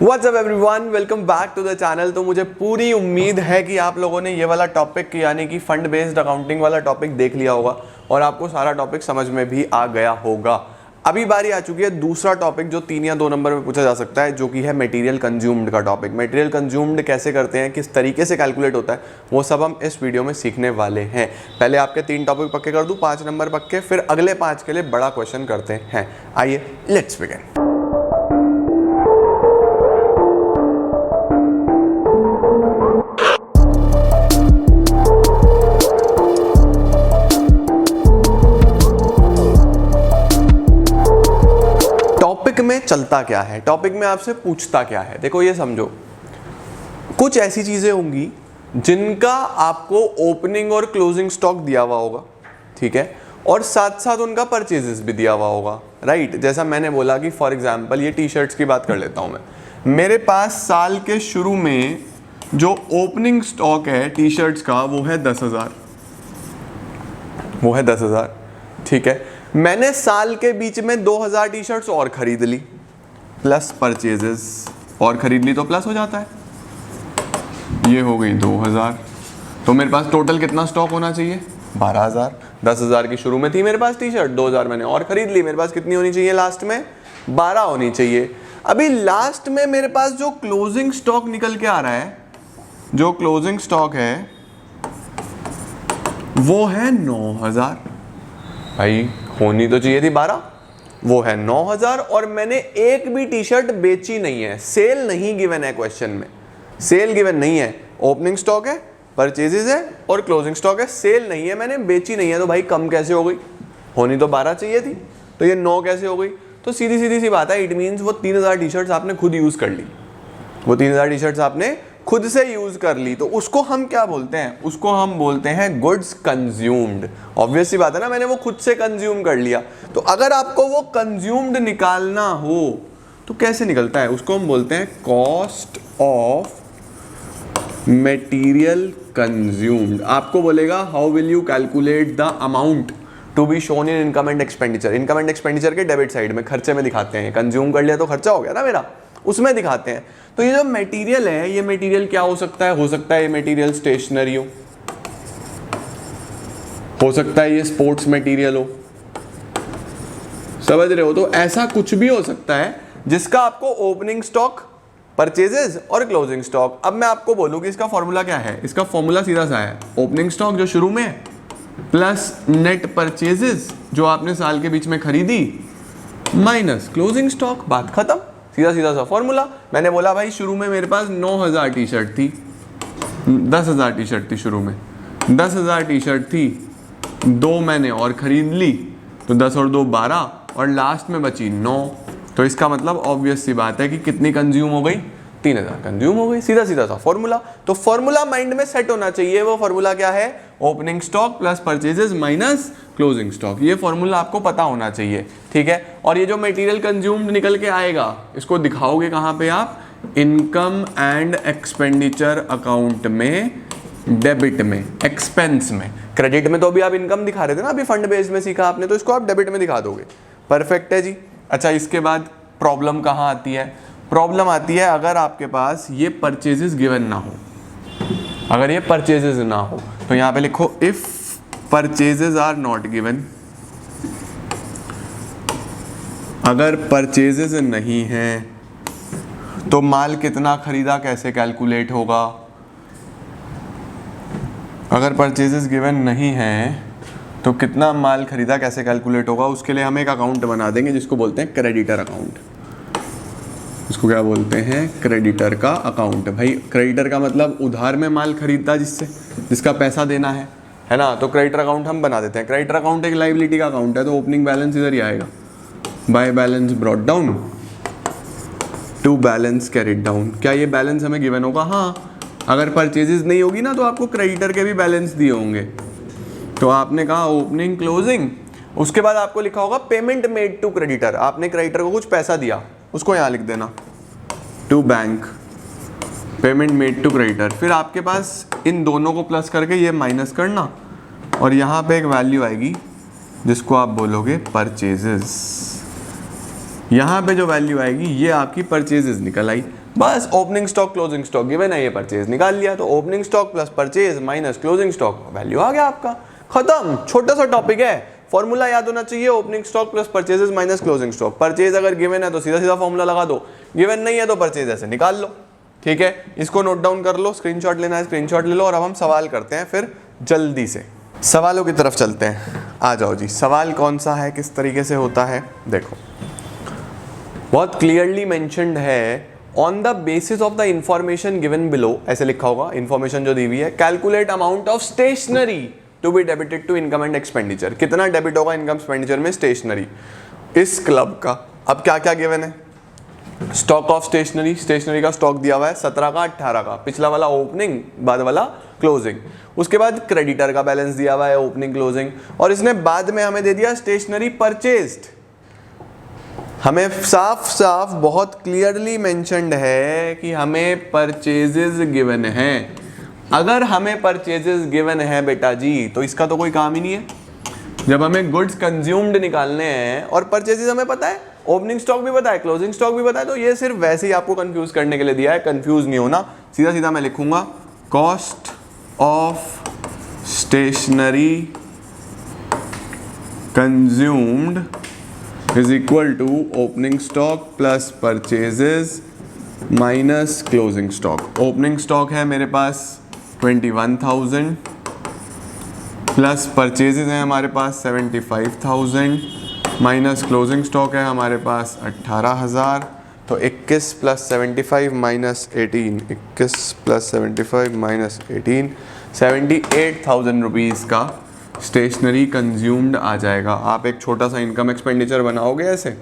What's up everyone? Welcome back to the channel. तो मुझे पूरी उम्मीद है कि आप लोगों ने ये वाला टॉपिक यानी कि फंड बेस्ड अकाउंटिंग वाला टॉपिक देख लिया होगा और आपको सारा टॉपिक समझ में भी आ गया होगा। अभी बारी आ चुकी है दूसरा टॉपिक जो 3 या 2 नंबर में पूछा जा सकता है, जो कि है मटेरियल कंज्यूम्ड का टॉपिक। मटेरियल कंज्यूम्ड कैसे करते हैं, किस तरीके से कैलकुलेट होता है, वो सब हम इस वीडियो में सीखने वाले हैं। पहले आपके 3 टॉपिक पक्के कर दूं, 5 नंबर पक्के, फिर अगले 5 के लिए बड़ा क्वेश्चन करते हैं। आइए लेट्स बिगिन। टॉपिक में चलता क्या है, टॉपिक में आपसे पूछता क्या है। देखो ये समझो, कुछ ऐसी चीजें होंगी जिनका आपको ओपनिंग और क्लोजिंग स्टॉक दिया हुआ होगा, ठीक है, और साथ साथ उनका परचेजेस भी दिया हुआ होगा, राइट। जैसा मैंने बोला कि फॉर एग्जांपल ये टी शर्ट्स की बात कर लेता हूं मैं। मेरे पास साल के शुरू में जो ओपनिंग स्टॉक है टी शर्ट्स का वो है 10,000, ठीक है। मैंने साल के बीच में 2,000 टी शर्ट्स और खरीद ली, प्लस परचेजेस और खरीद ली तो प्लस हो जाता है, ये हो गई 2,000। तो मेरे पास टोटल कितना स्टॉक होना चाहिए? 12,000। 10,000 की शुरू में थी मेरे पास टी शर्ट, 2,000 मैंने और खरीद ली, मेरे पास कितनी होनी चाहिए लास्ट में? 12 होनी चाहिए। अभी लास्ट में मेरे पास जो क्लोजिंग स्टॉक निकल के आ रहा है, जो क्लोजिंग स्टॉक है वो है 9,000। भाई होनी तो चाहिए थी 12, वो है 9,000 और मैंने एक भी टी शर्ट बेची नहीं है। सेल नहीं गिवन है क्वेश्चन में, सेल गिवन नहीं है। ओपनिंग स्टॉक है, परचेजेस है और क्लोजिंग स्टॉक है, सेल नहीं है, मैंने बेची नहीं है। तो भाई कम कैसे हो गई? होनी तो 12 चाहिए थी, तो ये 9 कैसे हो गई? तो सीधी सीधी सी बात है, इट मीन्स वो 3,000 टी शर्ट्स आपने खुद यूज कर ली, वो 3,000 टी शर्ट्स आपने खुद से यूज कर ली। तो उसको हम क्या बोलते हैं? उसको हम बोलते हैं गुड्स कंज्यूम्ड। ऑब्वियस सी बात है ना, मैंने वो खुद से कंज्यूम कर लिया। तो अगर आपको वो कंज्यूम्ड निकालना हो तो कैसे निकलता है? उसको हम बोलते हैं कॉस्ट ऑफ मटेरियल कंज्यूम्ड। आपको बोलेगा how will you calculate the amount to be shown in income and expenditure. Income and expenditure के डेबिट साइड में खर्चे में दिखाते हैं। कंज्यूम कर लिया तो खर्चा हो गया ना मेरा, उसमें दिखाते हैं। तो ये जो मटेरियल है, ये मटेरियल क्या हो सकता है? हो सकता है ये मटेरियल स्टेशनरी हो सकता है ये स्पोर्ट्स मटेरियल हो, समझ रहे हो? तो ऐसा कुछ भी हो सकता है जिसका आपको ओपनिंग स्टॉक, परचेजेस और क्लोजिंग स्टॉक। अब मैं आपको बोलूं कि इसका फॉर्मूला क्या है। इसका फॉर्मूला सीधा सा है, ओपनिंग स्टॉक जो शुरू में प्लस नेट परचेजेस जो आपने साल के बीच में खरीदी माइनस क्लोजिंग स्टॉक, बात खत्म। सीधा सीधा सा फॉर्मूला। मैंने बोला भाई शुरू में मेरे पास 9,000 टी शर्ट थी, 10,000 टी शर्ट थी शुरू में, 10,000 टी शर्ट थी, 2 मैंने और खरीद ली, तो 10 और 2 12 और लास्ट में बची 9। तो इसका मतलब ऑब्वियस सी बात है कि कितनी कंज्यूम हो गई? 3,000 कंज्यूम हो गई। सीधा सीधा सा फॉर्मूला। तो फॉर्मूला माइंड में सेट होना चाहिए। वो फॉर्मूला क्या है? Opening stock plus purchases minus closing stock. ये फॉर्मूला आपको पता होना चाहिए, ठीक है। और ये जो मटेरियल कंज्यूम्ड निकल के आएगा, इसको दिखाओगे कहाँ पे आप? इनकम एंड एक्सपेंडिचर अकाउंट में, डेबिट में, एक्सपेंस में। क्रेडिट में तो अभी आप इनकम दिखा रहे थे ना, अभी फंड बेस्ड में सीखा आपने, तो इसको आप डेबिट में दिखा दोगे। परफेक्ट है जी। अच्छा, इसके बाद प्रॉब्लम कहाँ आती है? प्रॉब्लम आती है अगर आपके पास ये परचेजेस गिवन ना हो। अगर ये परचेजेस ना हो तो यहाँ पे लिखो if purchases are not given. अगर परचेजेस नहीं है तो माल कितना खरीदा कैसे कैलकुलेट होगा? अगर परचेजेस गिवन नहीं है तो कितना माल खरीदा कैसे कैलकुलेट होगा? उसके लिए हम एक अकाउंट बना देंगे जिसको बोलते हैं क्रेडिटर अकाउंट। इसको क्या बोलते हैं? क्रेडिटर का अकाउंट। भाई क्रेडिटर का मतलब उधार में माल खरीदता जिसका पैसा देना है ना। तो क्रेडिटर अकाउंट हम बना देते हैं। क्रेडिटर अकाउंट एक लायबिलिटी का अकाउंट है, तो ओपनिंग बैलेंस इधर ही आएगा, by balance brought down to balance carried down. क्या ये बैलेंस हमें गिवन होगा? हाँ। अगर परचेजेस नहीं होगी ना तो आपको क्रेडिटर के भी बैलेंस दिए होंगे। तो आपने कहा ओपनिंग क्लोजिंग, उसके बाद आपको लिखा होगा पेमेंट मेड टू क्रेडिटर। आपने क्रेडिटर को कुछ पैसा दिया, उसको यहाँ लिख देना to bank, payment made to creditor. फिर आपके पास इन दोनों को प्लस करके ये माइनस करना और यहाँ पे एक वैल्यू आएगी जिसको आप बोलोगे परचेजेस। यहाँ पे जो वैल्यू आएगी ये आपकी परचेजेस निकल आई। बस opening stock closing stock given है, ये परचेज निकाल लिया, तो opening stock plus purchase minus closing stock, value आ गया आपका, खत्म। छोटा सा टॉपिक है, फॉर्मूला याद होना चाहिए, opening stock plus purchases minus closing stock. Purchase अगर गिवन है तो सीधा सीधा फॉर्मूला लगा दो, गिवन नहीं है तो परचेज ऐसे निकाल लो, ठीक है। इसको नोट डाउन कर लो, स्क्रीनशॉट लेना है स्क्रीनशॉट ले लो, और अब हम सवाल करते हैं फिर जल्दी से, सवालों की तरफ चलते हैं। आ जाओ जी, सवाल कौन सा है, किस तरीके से होता है, देखो बहुत क्लियरली मेंशन्ड है, on the basis of the information given below, ऐसे लिखा होगा, इंफॉर्मेशन जो दी हुई है, calculate amount of stationery to be debited to income and expenditure, कितना डेबिट होगा इनकम एक्सपेंडिचर में स्टेशनरी इस क्लब का। अब क्या क्या गिवन है, स्टॉक ऑफ स्टेशनरी, स्टेशनरी का स्टॉक दिया हुआ है 17 का 18 का, पिछला वाला ओपनिंग बाद वाला क्लोजिंग, उसके बाद क्रेडिटर का बैलेंस दिया हुआ है ओपनिंग क्लोजिंग, और इसने बाद में हमें दे दिया स्टेशनरी परचेज्ड। हमें साफ साफ बहुत क्लियरली मेंशन्ड है कि हमें परचेजेस गिवन हैं। अगर हमें परचेजेस गिवन है बेटा जी तो इसका तो कोई काम ही नहीं है। जब हमें गुड्स कंज्यूम्ड निकालने हैं और परचेजेस हमें पता है, ओपनिंग स्टॉक भी पता है, क्लोजिंग स्टॉक भी पता है, तो ये सिर्फ वैसे ही आपको कंफ्यूज करने के लिए दिया है, कंफ्यूज नहीं होना। सीधा सीधा मैं लिखूंगा cost of stationery consumed is equal to opening stock plus purchases minus closing stock। opening stock है मेरे पास 21,000 प्लस परचेजेस हैं हमारे पास 75,000 माइनस क्लोजिंग स्टॉक है हमारे पास 18,000, तो 21 plus 75 minus 18, 21 plus 75 minus 18, 78,000 rupees का स्टेशनरी कंज्यूम्ड आ जाएगा। आप एक छोटा सा इनकम एक्सपेंडिचर बनाओगे ऐसे,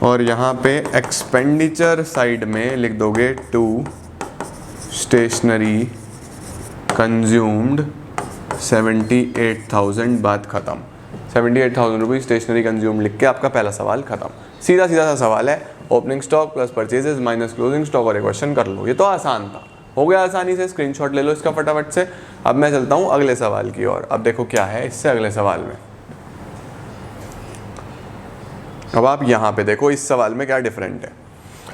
और यहाँ पे एक्सपेंडिचर साइड में लिख दोगे टू स्टेशनरी कंज्यूम्ड 78,000, बात खत्म। 78,000 रुपीज़ स्टेशनरी कंज्यूम्ड लिख के आपका पहला सवाल खत्म। सीधा सीधा सा सवाल है, opening stock plus purchases minus closing stock और एक क्वेश्चन कर लो। ये तो आसान था, हो गया आसानी से, स्क्रीनशॉट ले लो इसका फटाफट से। अब मैं चलता हूँ अगले सवाल की ओर। अब देखो क्या है इससे अगले सवाल में, अब आप यहाँ पे देखो इस सवाल में क्या डिफरेंट है।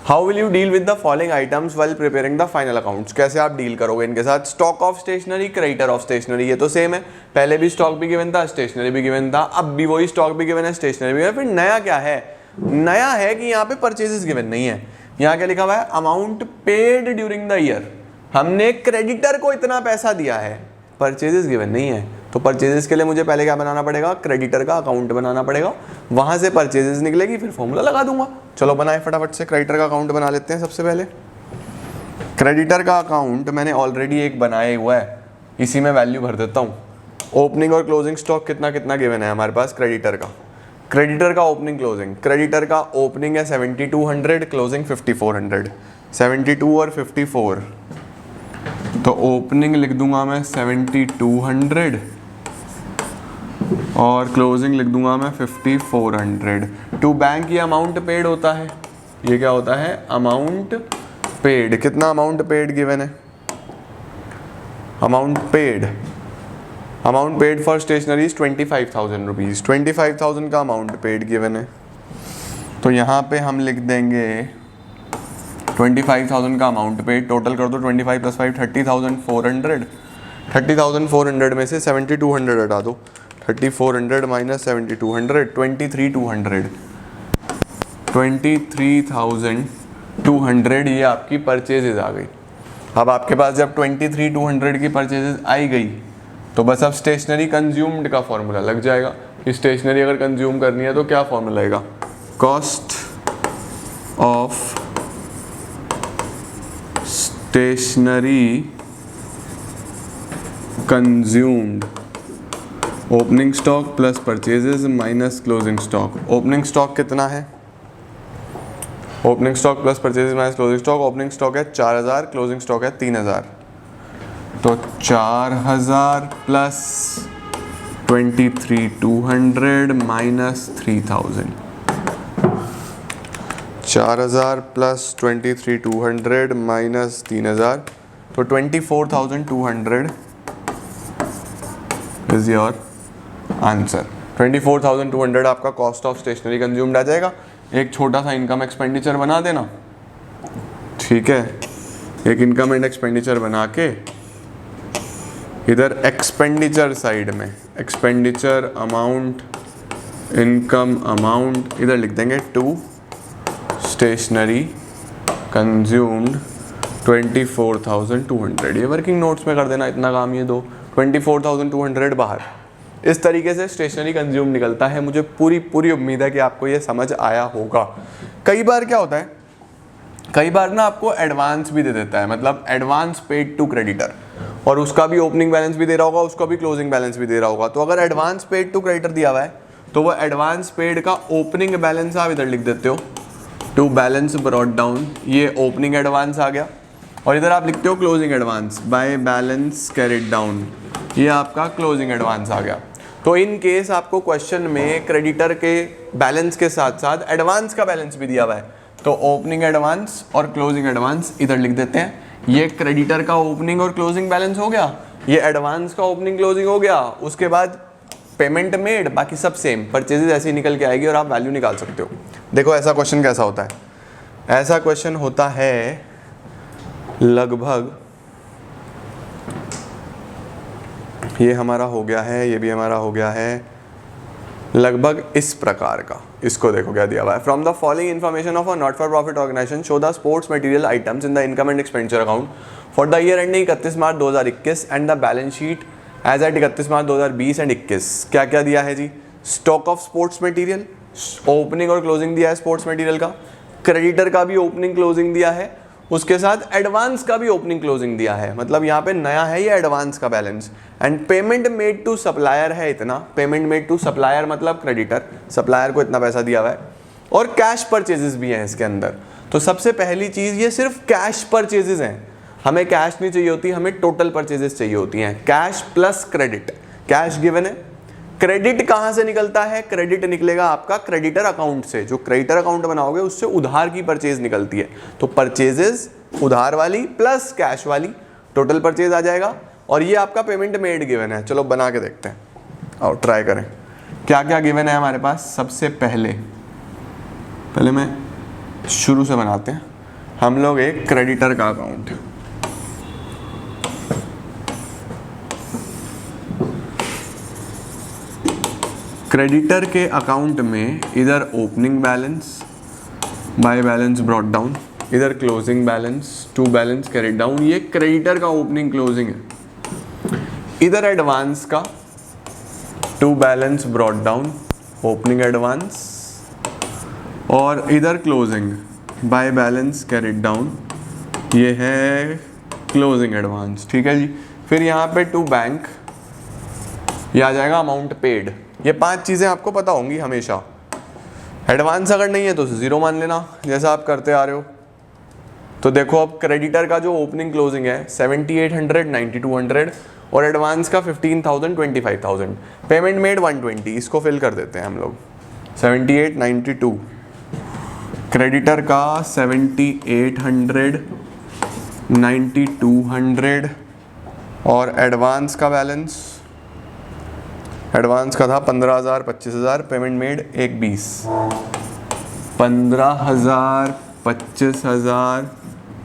How will you deal with the following items while preparing the final accounts, कैसे आप डील करोगे इनके साथ। Stock of stationery, creditor of stationery, ये तो सेम है, पहले भी स्टॉक भी गिवन था, स्टेशनरी भी गिवन था, अब भी वही स्टॉक भी गिवन है, स्टेशनरी भी गिवन। फिर नया क्या है, नया है कि यहाँ पे परचेजेस गिवन नहीं है। यहाँ क्या लिखा हुआ है, amount paid during the year, हमने क्रेडिटर को इतना पैसा दिया है, परचेजेस गिवन नहीं है, तो परचेजेस के लिए मुझे पहले क्या बनाना पड़ेगा, क्रेडिटर का अकाउंट बनाना पड़ेगा, वहां से परचेजेस निकलेगी, फिर फॉर्मूला लगा दूंगा। चलो बनाए फटाफट से, क्रेडिटर का अकाउंट बना लेते हैं सबसे पहले। क्रेडिटर का अकाउंट मैंने ऑलरेडी एक बनाया हुआ है, इसी में वैल्यू भर देता हूँ। ओपनिंग और क्लोजिंग स्टॉक कितना कितना गिवन है हमारे पास क्रेडिटर का, क्रेडिटर का ओपनिंग क्लोजिंग, क्रेडिटर का ओपनिंग है 7200, क्लोजिंग 5400, 72 और 54, तो ओपनिंग लिख दूंगा मैं 7200 और क्लोजिंग लिख दूंगा मैं 5400। टू बैंक ये अमाउंट पेड होता है, ये क्या होता है, अमाउंट पेड। कितना अमाउंट पेड गिवन है, amount paid for stationery 25,000 rupees, 25,000 का अमाउंट पेड गिवन है, तो यहाँ पे हम लिख देंगे 25,000 का अमाउंट पेड, टोटल कर दो 25 + 5 30,400, 30,400 में से 7,200 हटा दो, 3,400 माइनस 7,200, 23,200, 23,200 ये आपकी परचेजेज आ गई। अब आपके पास जब 23,200 की परचेजेज आई गई तो बस अब स्टेशनरी कंज्यूम्ड का फॉर्मूला लग जाएगा कि स्टेशनरी अगर कंज्यूम करनी है तो क्या फॉर्मूला आएगा, cost of stationery consumed opening stock plus purchases minus closing stock. Opening stock कितना है, opening stock plus purchases minus closing stock, opening stock है 4,000, क्लोजिंग स्टॉक है 3,000, तो 4,000 प्लस 23,200 माइनस 3,000, 4,000 प्लस 23,200 माइनस 3,000, तो 24,200 इज योर आंसर। 24,200 आपका cost of stationery consumed आ जाएगा। एक छोटा सा इनकम एक्सपेंडिचर बना देना, ठीक है, एक इनकम एंड एक्सपेंडिचर बना के इधर एक्सपेंडिचर साइड में एक्सपेंडिचर अमाउंट, इनकम अमाउंट इधर लिख देंगे टू स्टेशनरी कंज्यूम्ड 24,200। ये वर्किंग नोट्स में कर देना, इतना काम ये दो, 24,200 बाहर। इस तरीके से स्टेशनरी कंज्यूम निकलता है। मुझे पूरी उम्मीद है कि आपको ये समझ आया होगा। कई बार क्या होता है, कई बार ना आपको एडवांस भी दे देता है, मतलब एडवांस पेड टू क्रेडिटर, और उसका भी ओपनिंग बैलेंस भी दे रहा होगा, उसका भी क्लोजिंग बैलेंस भी दे रहा होगा। तो अगर एडवांस पेड टू क्रेडिटर दिया हुआ है तो वो एडवांस पेड का ओपनिंग बैलेंस आप इधर लिख देते हो, टू बैलेंस ब्रॉट डाउन, ये ओपनिंग एडवांस आ गया। और इधर आप लिखते हो closing advance bye balance carried down, ये आपका क्लोजिंग एडवांस आ गया। तो इन केस आपको क्वेश्चन में क्रेडिटर के बैलेंस के साथ साथ एडवांस का बैलेंस भी दिया हुआ है, तो ओपनिंग एडवांस और क्लोजिंग एडवांस इधर लिख देते हैं। ये क्रेडिटर का ओपनिंग और क्लोजिंग बैलेंस हो गया, ये एडवांस का ओपनिंग क्लोजिंग हो गया। उसके बाद पेमेंट मेड, बाकी सब सेम, परचेजेस ऐसी निकल के आएगी और आप वैल्यू निकाल सकते हो। देखो ऐसा क्वेश्चन कैसा होता है, ऐसा क्वेश्चन होता है लगभग, ये हमारा हो गया है, ये भी हमारा हो गया है, लगभग इस प्रकार का। इसको देखो क्या दिया हुआ है, from the following information of a not for profit organisation show the sports material items in the income and expenditure account for the year ending 31 March 2021 and the balance sheet as at 31 March 2020 and 21। क्या क्या दिया है जी, stock of sports material, opening और closing दिया है sports material का, creditor का भी ओपनिंग क्लोजिंग दिया है, उसके साथ एडवांस का भी ओपनिंग क्लोजिंग दिया है। मतलब यहाँ पे नया है ये एडवांस का balance. And payment made to supplier है इतना, पेमेंट मेड टू सप्लायर मतलब क्रेडिटर, सप्लायर को इतना पैसा दिया हुआ है, और कैश परचेजेस भी हैं इसके अंदर। तो सबसे पहली चीज़, ये सिर्फ कैश परचेजेस हैं, हमें कैश नहीं चाहिए होती, हमें टोटल परचेजेस चाहिए होती हैं, cash plus credit. Cash given है, क्रेडिट कहाँ से निकलता है, क्रेडिट निकलेगा आपका क्रेडिटर अकाउंट से, जो क्रेडिटर अकाउंट बनाओगे उससे उधार की परचेज निकलती है। तो परचेजेस उधार वाली प्लस कैश वाली, टोटल परचेज आ जाएगा। और ये आपका पेमेंट मेड गिवन है। चलो बना के देखते हैं और ट्राई करें क्या क्या गिवन है हमारे पास। सबसे पहले मैं शुरू से बनाते हैं हम लोग एक क्रेडिटर का अकाउंट। क्रेडिटर के अकाउंट में इधर opening balance by balance brought down, इधर closing balance to balance carried down, ये क्रेडिटर का ओपनिंग क्लोजिंग है। इधर एडवांस का to balance brought down, opening advance, और इधर closing by balance carried down, ये है क्लोजिंग एडवांस। ठीक है जी। फिर यहाँ पे टू बैंक, ये आ जाएगा अमाउंट पेड। ये 5 चीज़ें आपको पता होंगी हमेशा। एडवांस अगर नहीं है तो 0 मान लेना, जैसा आप करते आ रहे हो। तो देखो अब क्रेडिटर का जो ओपनिंग क्लोजिंग है 7800, 9200, और एडवांस का 15,000, 25,000, पेमेंट मेड 120, इसको फिल कर देते हैं हम लोग। 78, 92, क्रेडिटर का 7800, 9200, और एडवांस का बैलेंस, एडवांस का था 15,000, 25,000, पेमेंट मेड 120, 15,000, 25,000,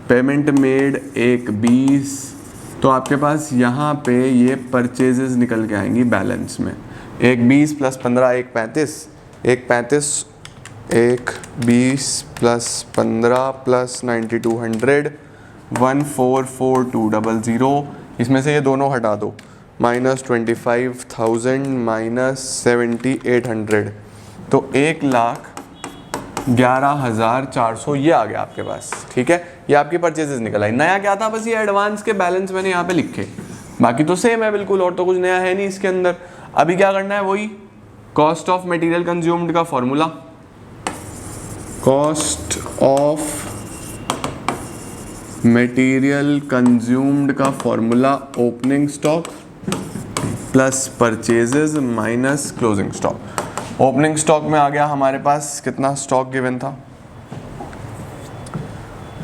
पेमेंट मेड 120। तो आपके पास यहाँ पे ये परचेजेस निकल के आएंगी बैलेंस में। 120 प्लस 15, 135, 135, 120 प्लस 15 प्लस 9200, 144,200। इसमें से ये दोनों हटा दो, -25,000 -7,800, तो 1,11,400 ये आ गया आपके पास। ठीक है, ये आपकी परचेजेस निकल आई। नया क्या था, बस ये एडवांस के बैलेंस मैंने यहाँ पे लिखे, बाकी तो सेम है बिल्कुल, और तो कुछ नया है नहीं इसके अंदर। अभी क्या करना है, वही कॉस्ट ऑफ मटेरियल कंज्यूम्ड का formula, cost of material consumed का formula, opening stock plus purchases minus closing stock. Opening stock में आ गया हमारे पास कितना स्टॉक गिवन था,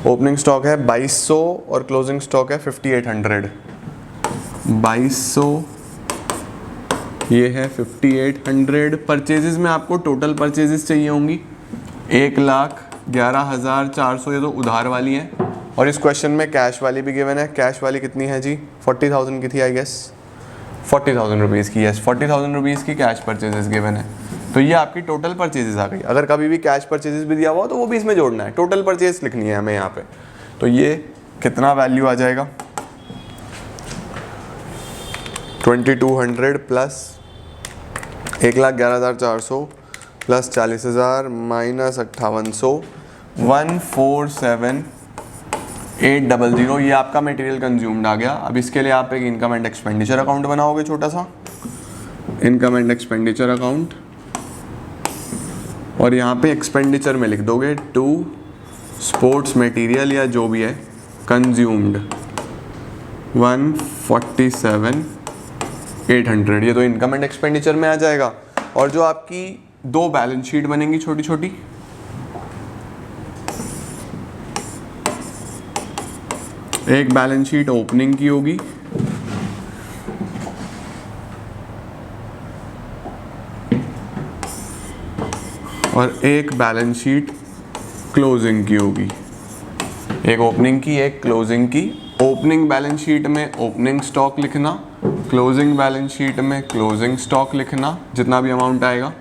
ओपनिंग स्टॉक है 2200 और क्लोजिंग स्टॉक है 5800। 2200 ये है 5800। परचेजेस में आपको टोटल परचेजेस चाहिए होंगी 1,11,400, ये तो उधार वाली है, और इस क्वेश्चन में कैश वाली भी गिवन है। कैश वाली कितनी है जी? 40,000 की थी आई गेस, 40,000 रुपीज़ की। यस, 40,000 रुपीज़ की कैश परचेजेस गिवन है। तो ये आपकी टोटल परचेजेस आ गई। अगर कभी भी कैश परचेजेस भी दिया हुआ तो वो भी इसमें जोड़ना है, टोटल परचेज लिखनी है हमें यहाँ पे। तो ये कितना वैल्यू आ जाएगा? 2200 प्लस 1,11,400 प्लस 40,000 माइनस 5800, 147,800। ये आपका मटेरियल कंज्यूम्ड आ गया। अब इसके लिए आप एक इनकम एंड एक्सपेंडिचर अकाउंट बनाओगे, छोटा सा इनकम एंड एक्सपेंडिचर अकाउंट, और यहाँ पे एक्सपेंडिचर में लिख दोगे टू स्पोर्ट्स मटेरियल या जो भी है कंज्यूम्ड 147,800। ये तो इनकम एंड एक्सपेंडिचर में आ जाएगा। और जो आपकी दो बैलेंस शीट बनेंगी छोटी छोटी, एक बैलेंस शीट ओपनिंग की होगी और एक बैलेंस शीट क्लोजिंग की होगी। एक ओपनिंग की, एक क्लोजिंग की। ओपनिंग बैलेंस शीट में ओपनिंग स्टॉक लिखना, क्लोजिंग बैलेंस शीट में क्लोजिंग स्टॉक लिखना, जितना भी अमाउंट आएगा।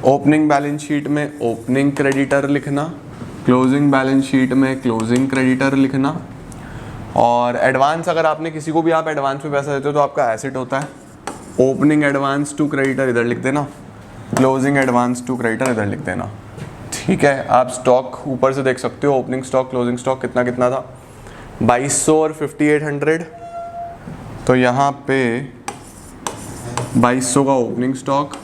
ओपनिंग बैलेंस शीट में ओपनिंग क्रेडिटर लिखना, क्लोजिंग बैलेंस शीट में क्लोजिंग क्रेडिटर लिखना। और एडवांस, अगर आपने किसी को भी आप एडवांस में पैसा देते हो तो आपका एसेट होता है। ओपनिंग एडवांस टू क्रेडिटर इधर लिख देना, क्लोजिंग एडवांस टू क्रेडिटर इधर लिख देना। ठीक है, आप स्टॉक ऊपर से देख सकते हो, ओपनिंग स्टॉक क्लोजिंग स्टॉक कितना कितना था, 2200 और 5800। तो यहाँ पे 2200 का ओपनिंग स्टॉक,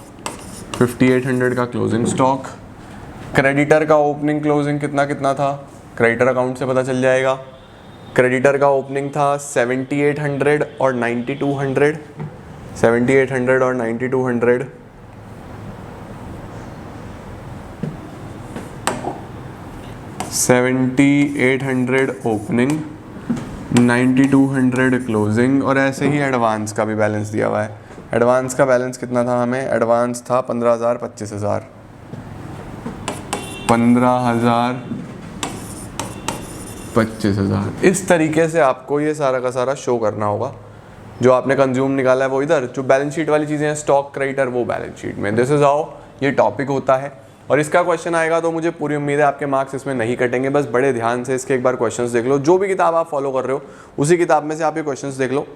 5800 का क्लोजिंग स्टॉक। क्रेडिटर का ओपनिंग क्लोजिंग कितना कितना था, क्रेडिटर अकाउंट से पता चल जाएगा। क्रेडिटर का ओपनिंग था 7800 और 9200, 7800 और 9200। 7800 ओपनिंग, 9200 क्लोजिंग। और ऐसे ही एडवांस का भी बैलेंस दिया हुआ है। एडवांस का बैलेंस कितना था हमें? एडवांस था 15,000, 25,000, 15,000, 25,000। इस तरीके से आपको ये सारा का सारा शो करना होगा। जो आपने कंज्यूम निकाला है वो इधर, जो बैलेंस शीट वाली चीज़ें हैं स्टॉक क्रेडिटर, वो बैलेंस शीट में। दिस इज हाउ ये टॉपिक होता है। और इसका क्वेश्चन आएगा तो मुझे पूरी उम्मीद है आपके मार्क्स इसमें नहीं कटेंगे। बस बड़े ध्यान से इसके एक बार क्वेश्चंस देख लो। जो भी किताब आप फॉलो कर रहे हो उसी किताब में से आप ये क्वेश्चंस देख लो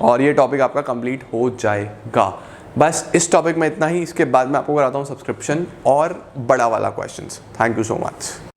और ये टॉपिक आपका कंप्लीट हो जाएगा। बस इस टॉपिक में इतना ही। इसके बाद मैं आपको कराता हूँ सब्सक्रिप्शन और बड़ा वाला questions. Thank you so much.